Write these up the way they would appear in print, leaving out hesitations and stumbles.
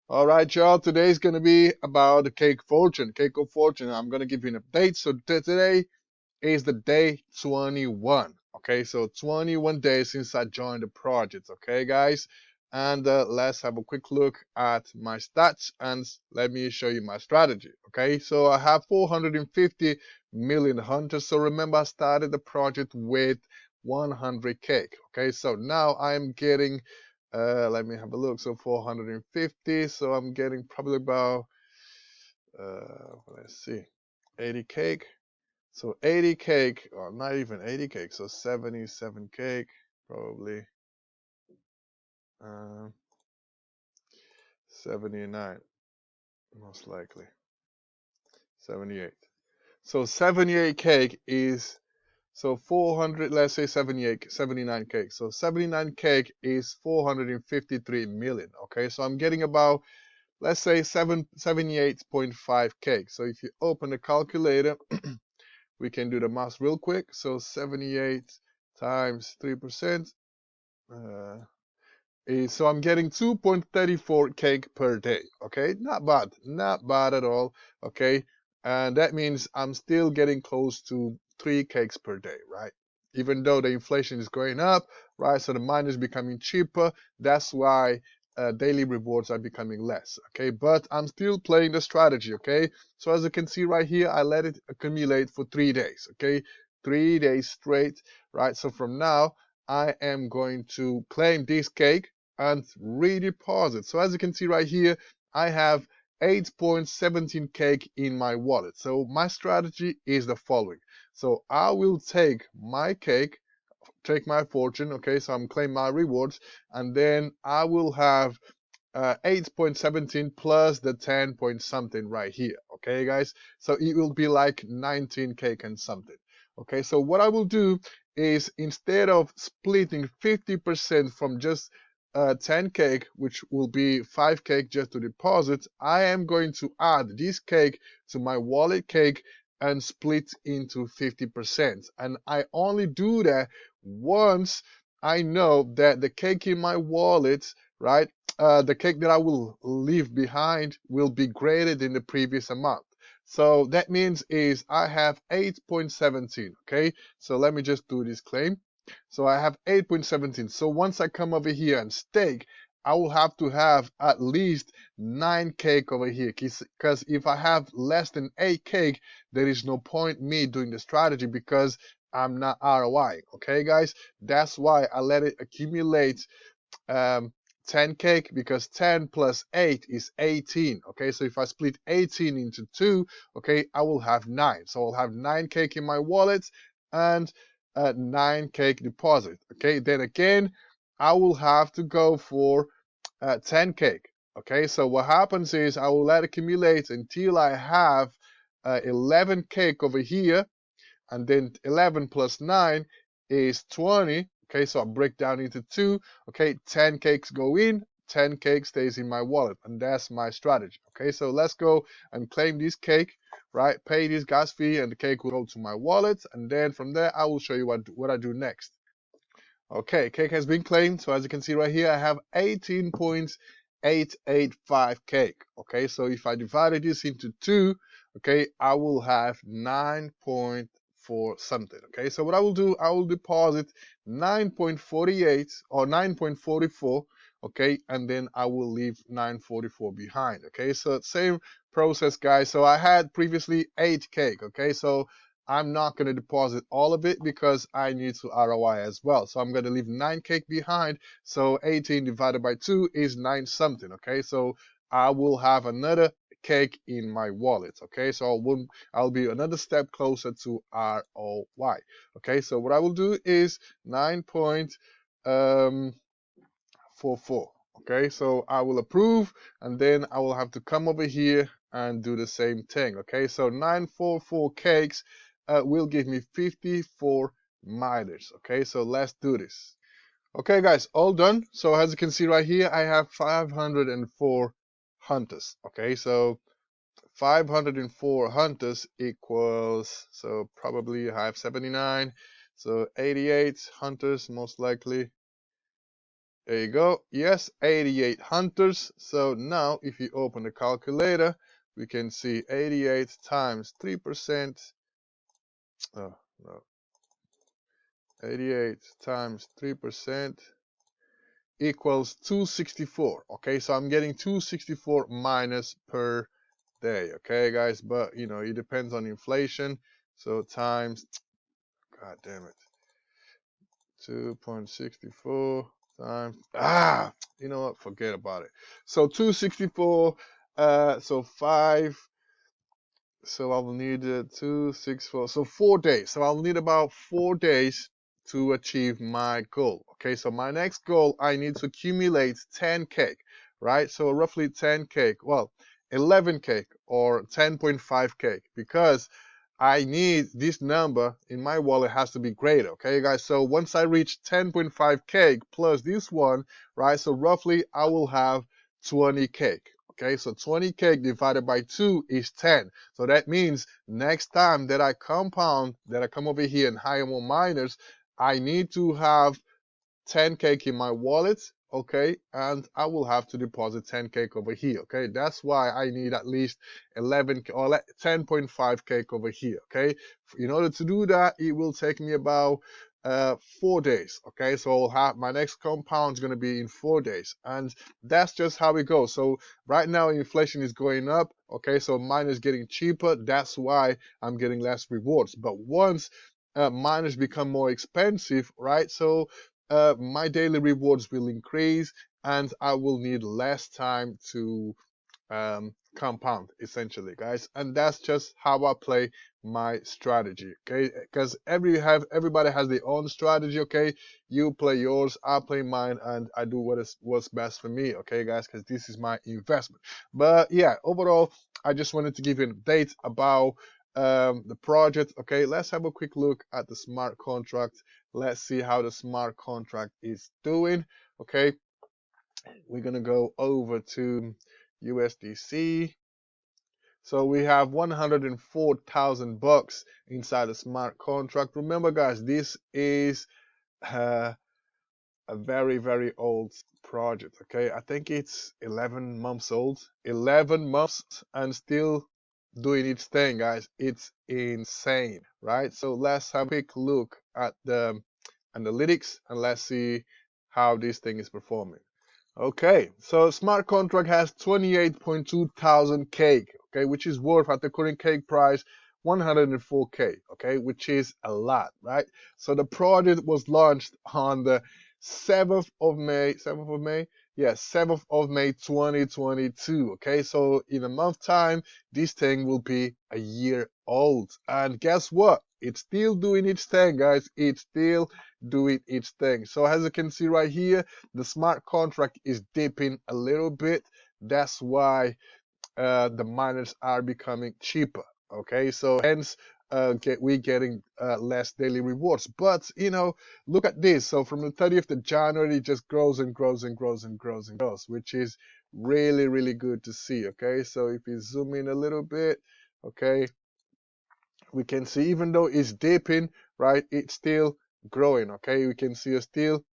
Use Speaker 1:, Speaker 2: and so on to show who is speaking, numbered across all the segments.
Speaker 1: All right, y'all. Today's gonna be about the cake of fortune. I'm gonna give you an update. So today is the day 21. Okay, so 21 days since I joined the project. Okay, guys, and let's have a quick look at my stats and let me show you my strategy. Okay, so I have 450 million hunters. So remember, I started the project with 100 cake. Okay, so now I'm getting let me have a look. So 450. So I'm getting probably about let's see, 80 cake. So 80 cake, or not even 80 cake. So 77 cake probably. Um, 79 most likely. 78. So 78 cake is so 400. Let's say 78, 79 cake. So 79 cake is 453 million. Okay, so I'm getting about, let's say 78.5 cake. So if you open the calculator, we can do the math real quick. So 78 times 3%. So I'm getting 2.34 cake per day. Okay, not bad at all. Okay, and that means I'm still getting close to 3 cakes per day, right? Even though the inflation is going up, right? So the mine is becoming cheaper. That's why daily rewards are becoming less. Okay, but I'm still playing the strategy. Okay, so as you can see right here, I let it accumulate for 3 days. Okay, 3 days straight, right? So from now, I am going to claim this cake and redeposit. So as you can see right here, I have 8.17 cake in my wallet. So my strategy is the following. So I will take my cake, take my fortune, okay, so I'm claiming my rewards, and then I will have 8.17 plus the 10 point something right here, okay, guys? So it will be like 19 cake and something. Okay, so what I will do is instead of splitting 50% from just 10 cake, which will be 5 cake just to deposit, I am going to add this cake to my wallet cake and split into 50%. And I only do that once I know that the cake in my wallet, right, the cake that I will leave behind will be greater than the previous amount. So that means is I have 8.17, okay? So let me just do this claim. So I have 8.17. So once I come over here and stake, I will have to have at least 9 cake over here. Because if I have less than 8 cake, there is no point me doing the strategy because I'm not ROI. Okay, guys? That's why I let it accumulate um, 10 cake because 10 plus 8 is 18. Okay, so if I split 18 into 2, okay, I will have 9. So I'll have 9 cake in my wallet and 9 cake deposit. Okay, then again, I will have to go for 10 cake. Okay, so what happens is I will let it accumulate until I have 11 cake over here, and then 11 plus 9 is 20. Okay, so I break down into 2. Okay, 10 cakes go in, 10 cake stays in my wallet, and that's my strategy. Okay, so let's go and claim this cake, right? Pay this gas fee, and the cake will go to my wallet, and then from there I will show you what I do next. Okay, cake has been claimed. So as you can see right here, I have 18.885 cake. Okay, so if I divided this into 2, okay, I will have 9.4 something. Okay, so what I will do, I will deposit 9.48 or 9.44. Okay, and then I will leave 944 behind. Okay, so same process, guys. So I had previously 8 cake. Okay, so I'm not going to deposit all of it because I need to ROI as well. So I'm going to leave 9 cake behind. So 18 divided by 2 is 9 something. Okay, so I will have another cake in my wallet. Okay, so I'll be another step closer to ROI. Okay, so what I will do is 9.44. Okay, so I will approve, and then I will have to come over here and do the same thing. Okay, so 944 cakes will give me 54 miners. Okay, so let's do this. Okay, guys, all done. So as you can see right here, I have 504 hunters. Okay, so 504 hunters equals, so probably I have 79, so 88 hunters most likely. There you go. Yes, 88 hunters. So now if you open the calculator, we can see 88 times 3%. Oh, no. 88 times 3% equals 264. Okay, so I'm getting 264 minus per day. Okay, guys, but you know, it depends on inflation. So times, god damn it, 2.64 times, you know what, forget about it. So 264, so 5, so I will need 264, so 4 days. So I'll need about 4 days to achieve my goal. Okay, so my next goal, I need to accumulate 10 cake, right? So roughly 10 cake, well, 11 cake or 10.5 cake, because I need this number in my wallet has to be greater, okay, guys? So once I reach 10.5 cake plus this one, right? So roughly I will have 20 cake. Okay, so 20 cake divided by 2 is 10. So that means next time that I compound, that I come over here and hire more miners, I need to have 10 cake in my wallet, okay, and I will have to deposit 10 cake over here, okay. That's why I need at least 11 or 10.5 cake over here, okay. In order to do that, it will take me about 4 days, okay. So I'll have my next compound is going to be in 4 days, and that's just how it goes. So right now inflation is going up, okay, so mine is getting cheaper. That's why I'm getting less rewards. But once miners become more expensive, right, so my daily rewards will increase and I will need less time to compound, essentially, guys. And that's just how I play my strategy, okay? Because everybody has their own strategy, okay? You play yours, I play mine, and I do what's best for me, okay, guys? Because this is my investment. But yeah, overall, I just wanted to give you an update about the project. Okay, let's have a quick look at the smart contract. Let's see how the smart contract is doing. Okay, we're gonna go over to USDC. So we have 104,000 bucks inside the smart contract. Remember, guys, this is uh, a very old project. Okay, I think it's 11 months old. 11 months and still doing its thing, guys. It's insane, right? So let's have a quick look at the analytics and let's see how this thing is performing. Okay, so smart contract has 28.2 thousand cake, okay, which is worth at the current cake price 104k, okay, which is a lot, right? So the project was launched on the 7th of May, 7th of May, yeah, 7th of May 2022, okay, so in a month time, this thing will be a year old, and guess what? It's still doing its thing, guys. It's still doing its thing. So as you can see right here, the smart contract is dipping a little bit. That's why the miners are becoming cheaper. Okay, so hence we getting less daily rewards. But you know, look at this. So from the 30th of January, it just grows and grows and grows and grows and grows, which is really good to see. Okay, so if you zoom in a little bit, okay, we can see even though it's dipping, right, it's still growing. Okay, we can see a still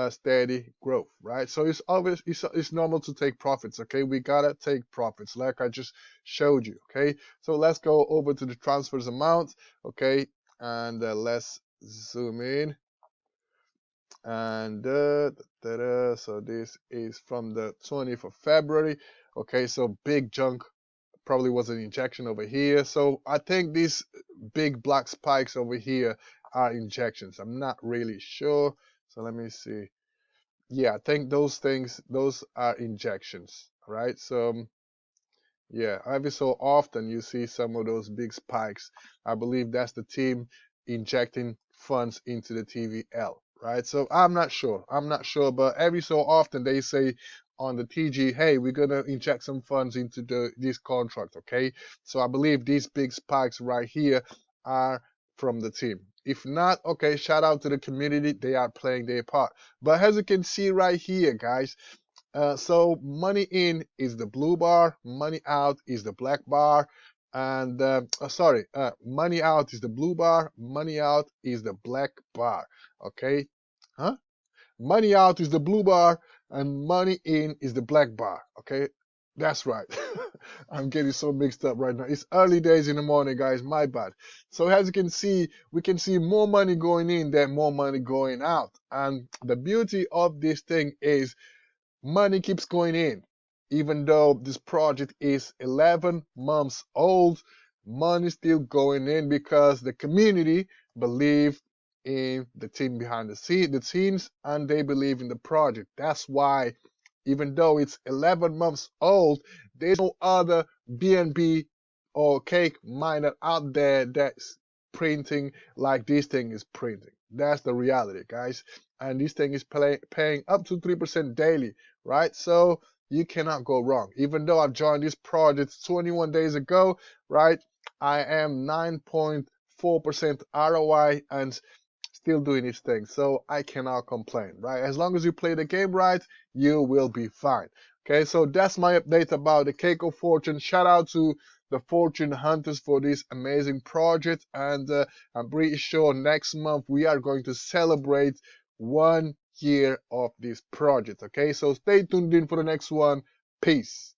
Speaker 1: steady growth, right? So it's obvious, it's normal to take profits. Okay, we gotta take profits like I just showed you. Okay, so let's go over to the transfers amount. Okay, and let's zoom in, and so this is from the 20th of February. Okay, so big junk probably was an injection over here. So I think these big black spikes over here are injections. I'm not really sure. So let me see. Yeah, I think those are injections, right? So yeah, every so often you see some of those big spikes. I believe that's the team injecting funds into the TVL, right? So I'm not sure. I'm not sure, but every so often they say on the TG, hey, we're gonna inject some funds into this contract, okay? So I believe these big spikes right here are from the team. If not, okay, shout out to the community. They are playing their part. But as you can see right here, guys, so money in is the blue bar, money out is the black bar, and money out is the blue bar, money out is the black bar. Okay, huh? Money out is the blue bar and money in is the black bar. Okay, that's right. I'm getting so mixed up right now. It's early days in the morning, guys. My bad. So as you can see, we can see more money going in than more money going out. And the beauty of this thing is money keeps going in. Even though this project is 11 months old, money still going in because the community believe in the team behind the scenes, and they believe in the project. That's why, even though it's 11 months old, there's no other BNB or cake miner out there that's printing like this thing is printing. That's the reality, guys. And this thing is paying up to 3% daily, right? So you cannot go wrong. Even though I've joined this project 21 days ago, right? I am 9.4% ROI and still doing its thing. So I cannot complain, right? As long as you play the game right, you will be fine. Okay, so that's my update about the Cake of Fortune. Shout out to the Fortune Hunters for this amazing project. And I'm pretty sure next month we are going to celebrate 1 year of this project. Okay, so stay tuned in for the next one. Peace.